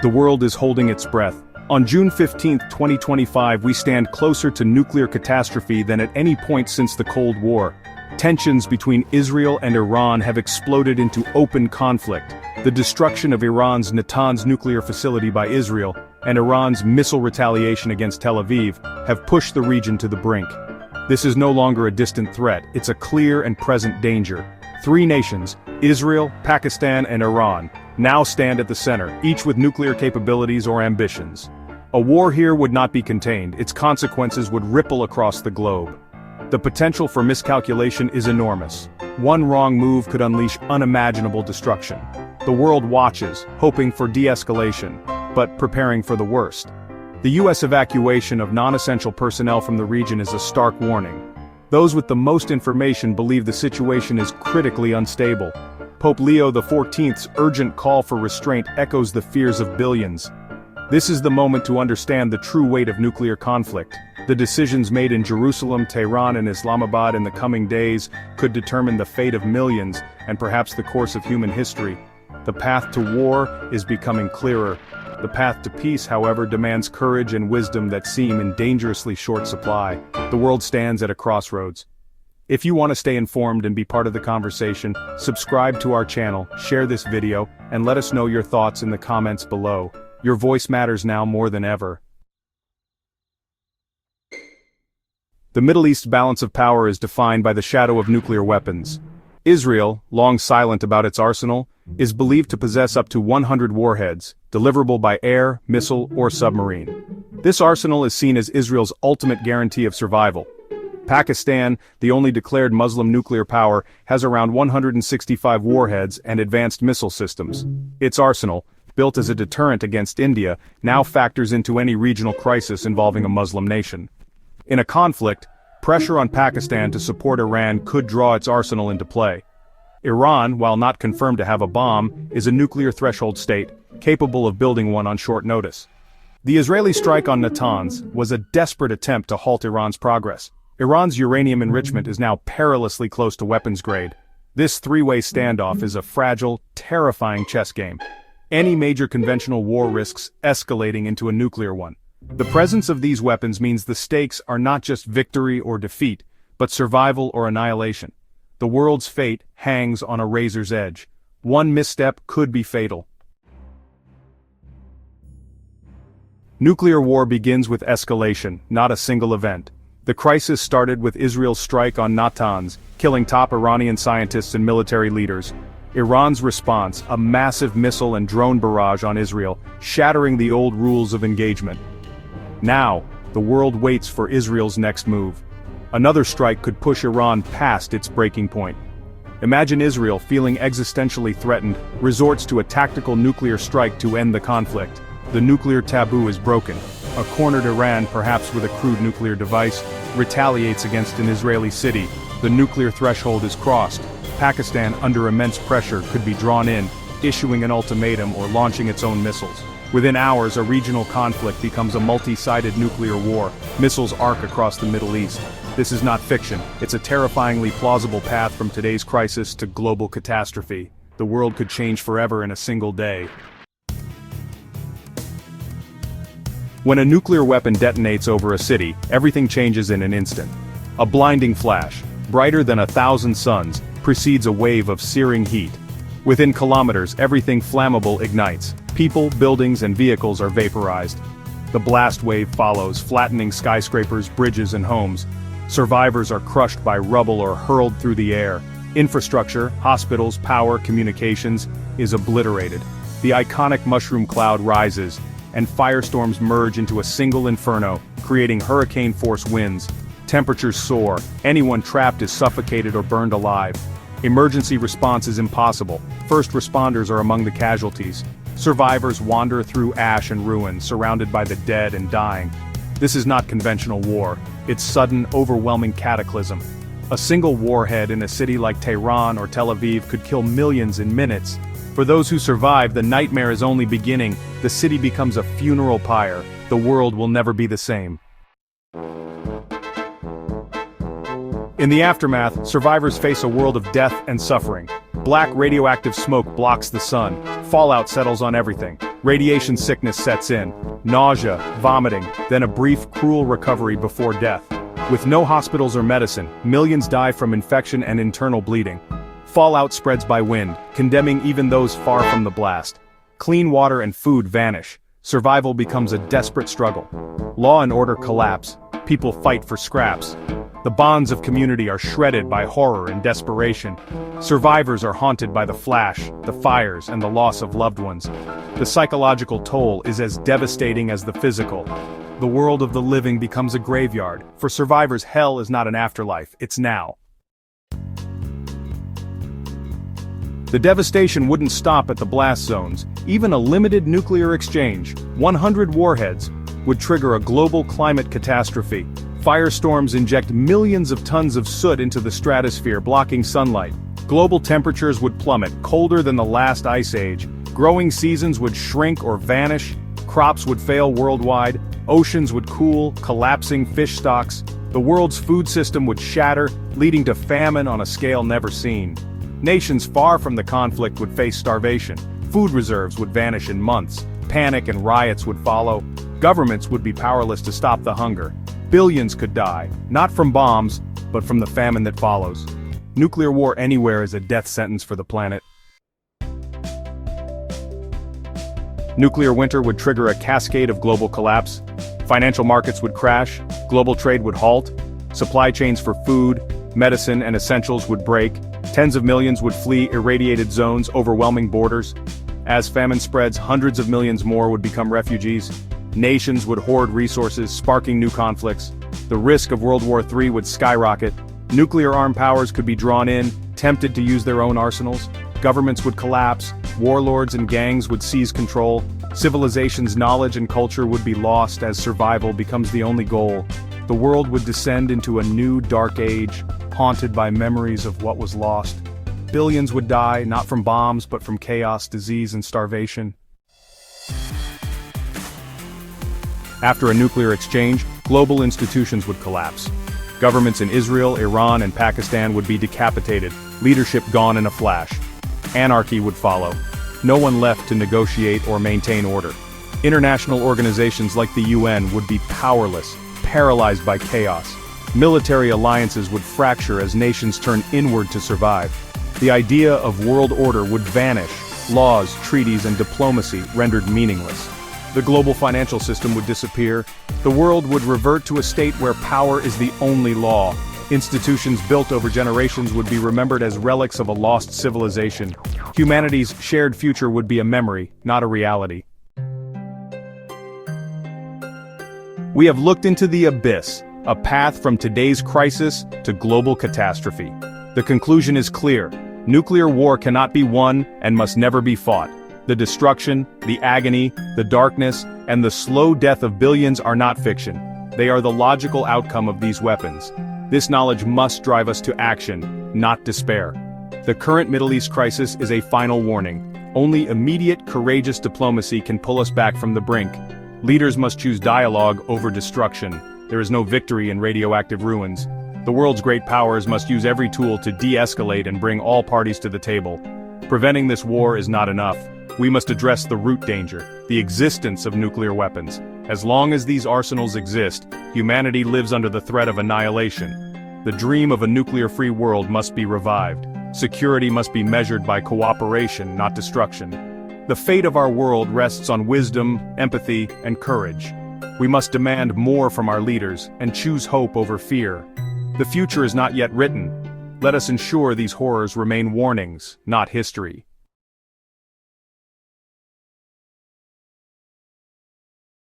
The world is holding its breath. On June 15, 2025, we stand closer to nuclear catastrophe than at any point since the Cold War. Tensions between Israel and Iran have exploded into open conflict. The destruction of Iran's Natanz nuclear facility by Israel, and Iran's missile retaliation against Tel Aviv, have pushed the region to the brink. This is no longer a distant threat, it's a clear and present danger. Three nations, Israel, Pakistan, and Iran, now stand at the center, each with nuclear capabilities or ambitions. A war here would not be contained, its consequences would ripple across the globe. The potential for miscalculation is enormous. One wrong move could unleash unimaginable destruction. The world watches, hoping for de-escalation, but preparing for the worst. The U.S. evacuation of non-essential personnel from the region is a stark warning. Those with the most information believe the situation is critically unstable. Pope Leo XIV's urgent call for restraint echoes the fears of billions. This is the moment to understand the true weight of nuclear conflict. The decisions made in Jerusalem, Tehran, and Islamabad in the coming days could determine the fate of millions, and perhaps the course of human history. The path to war is becoming clearer. The path to peace, however, demands courage and wisdom that seem in dangerously short supply. The world stands at a crossroads. If you want to stay informed and be part of the conversation, subscribe to our channel, share this video, and let us know your thoughts in the comments below. Your voice matters now more than ever. The Middle East's balance of power is defined by the shadow of nuclear weapons. Israel, long silent about its arsenal, is believed to possess up to 100 warheads, deliverable by air, missile, or submarine. This arsenal is seen as Israel's ultimate guarantee of survival. Pakistan, the only declared Muslim nuclear power, has around 165 warheads and advanced missile systems. Its arsenal, built as a deterrent against India, now factors into any regional crisis involving a Muslim nation. In a conflict, pressure on Pakistan to support Iran could draw its arsenal into play. Iran, while not confirmed to have a bomb, is a nuclear threshold state, capable of building one on short notice. The Israeli strike on Natanz was a desperate attempt to halt Iran's progress. Iran's uranium enrichment is now perilously close to weapons grade. This three-way standoff is a fragile, terrifying chess game. Any major conventional war risks escalating into a nuclear one. The presence of these weapons means the stakes are not just victory or defeat, but survival or annihilation. The world's fate hangs on a razor's edge. One misstep could be fatal. Nuclear war begins with escalation, not a single event. The crisis started with Israel's strike on Natanz, killing top Iranian scientists and military leaders. Iran's response, a massive missile and drone barrage on Israel, shattering the old rules of engagement. Now, the world waits for Israel's next move. Another strike could push Iran past its breaking point. Imagine Israel, feeling existentially threatened, resorts to a tactical nuclear strike to end the conflict. The nuclear taboo is broken. A cornered Iran, perhaps with a crude nuclear device, retaliates against an Israeli city. The nuclear threshold is crossed. Pakistan, under immense pressure, could be drawn in, issuing an ultimatum or launching its own missiles. Within hours, a regional conflict becomes a multi-sided nuclear war. Missiles arc across the Middle East. This is not fiction. It's a terrifyingly plausible path from today's crisis to global catastrophe. The world could change forever in a single day. When a nuclear weapon detonates over a city, everything changes in an instant. A blinding flash, brighter than 1,000 suns, precedes a wave of searing heat. Within kilometers, everything flammable ignites. People, buildings, and vehicles are vaporized. The blast wave follows, flattening skyscrapers, bridges, and homes. Survivors are crushed by rubble or hurled through the air. Infrastructure, hospitals, power, communications, is obliterated. The iconic mushroom cloud rises, and firestorms merge into a single inferno, creating hurricane-force winds. Temperatures soar. Anyone trapped is suffocated or burned alive. Emergency response is impossible. First responders are among the casualties. Survivors wander through ash and ruin, surrounded by the dead and dying. This is not conventional war. It's sudden, overwhelming cataclysm. A single warhead in a city like Tehran or Tel Aviv could kill millions in minutes. For those who survive, the nightmare is only beginning. The city becomes a funeral pyre. The world will never be the same. In the aftermath, survivors face a world of death and suffering. Black radioactive smoke blocks the sun. Fallout settles on everything. Radiation sickness sets in, nausea, vomiting, then a brief, cruel recovery before death. With no hospitals or medicine, millions die from infection and internal bleeding. Fallout spreads by wind, condemning even those far from the blast. Clean water and food vanish. Survival becomes a desperate struggle. Law and order collapse. People fight for scraps. The bonds of community are shredded by horror and desperation. Survivors are haunted by the flash, the fires, and the loss of loved ones. The psychological toll is as devastating as the physical. The world of the living becomes a graveyard. For survivors, hell is not an afterlife, it's now. The devastation wouldn't stop at the blast zones. Even a limited nuclear exchange, 100 warheads, would trigger a global climate catastrophe. Firestorms inject millions of tons of soot into the stratosphere, blocking sunlight. Global temperatures would plummet, colder than the last ice age. Growing seasons would shrink or vanish. Crops would fail worldwide. Oceans would cool, collapsing fish stocks. The world's food system would shatter, leading to famine on a scale never seen. Nations far from the conflict would face starvation. Food reserves would vanish in months. Panic and riots would follow. Governments would be powerless to stop the hunger. Billions could die, not from bombs, but from the famine that follows. Nuclear war anywhere is a death sentence for the planet. Nuclear winter would trigger a cascade of global collapse. Financial markets would crash, global trade would halt, supply chains for food, medicine, and essentials would break, tens of millions would flee irradiated zones, overwhelming borders. As famine spreads, hundreds of millions more would become refugees. Nations would hoard resources, sparking new conflicts. The risk of World War III would skyrocket. Nuclear-armed powers could be drawn in, tempted to use their own arsenals. Governments would collapse. Warlords and gangs would seize control. Civilization's knowledge and culture would be lost as survival becomes the only goal. The world would descend into a new dark age, haunted by memories of what was lost. Billions would die, not from bombs, but from chaos, disease, and starvation. After a nuclear exchange, global institutions would collapse. Governments in Israel, Iran, and Pakistan would be decapitated, leadership gone in a flash. Anarchy would follow. No one left to negotiate or maintain order. International organizations like the UN would be powerless, paralyzed by chaos. Military alliances would fracture as nations turn inward to survive. The idea of world order would vanish, laws, treaties, and diplomacy rendered meaningless. The global financial system would disappear. The world would revert to a state where power is the only law. Institutions built over generations would be remembered as relics of a lost civilization. Humanity's shared future would be a memory, not a reality. We have looked into the abyss, a path from today's crisis to global catastrophe. The conclusion is clear. Nuclear war cannot be won and must never be fought. The destruction, the agony, the darkness, and the slow death of billions are not fiction. They are the logical outcome of these weapons. This knowledge must drive us to action, not despair. The current Middle East crisis is a final warning. Only immediate, courageous diplomacy can pull us back from the brink. Leaders must choose dialogue over destruction. There is no victory in radioactive ruins. The world's great powers must use every tool to de-escalate and bring all parties to the table. Preventing this war is not enough. We must address the root danger, the existence of nuclear weapons. As long as these arsenals exist, humanity lives under the threat of annihilation. The dream of a nuclear-free world must be revived. Security must be measured by cooperation, not destruction. The fate of our world rests on wisdom, empathy, and courage. We must demand more from our leaders and choose hope over fear. The future is not yet written. Let us ensure these horrors remain warnings, not history.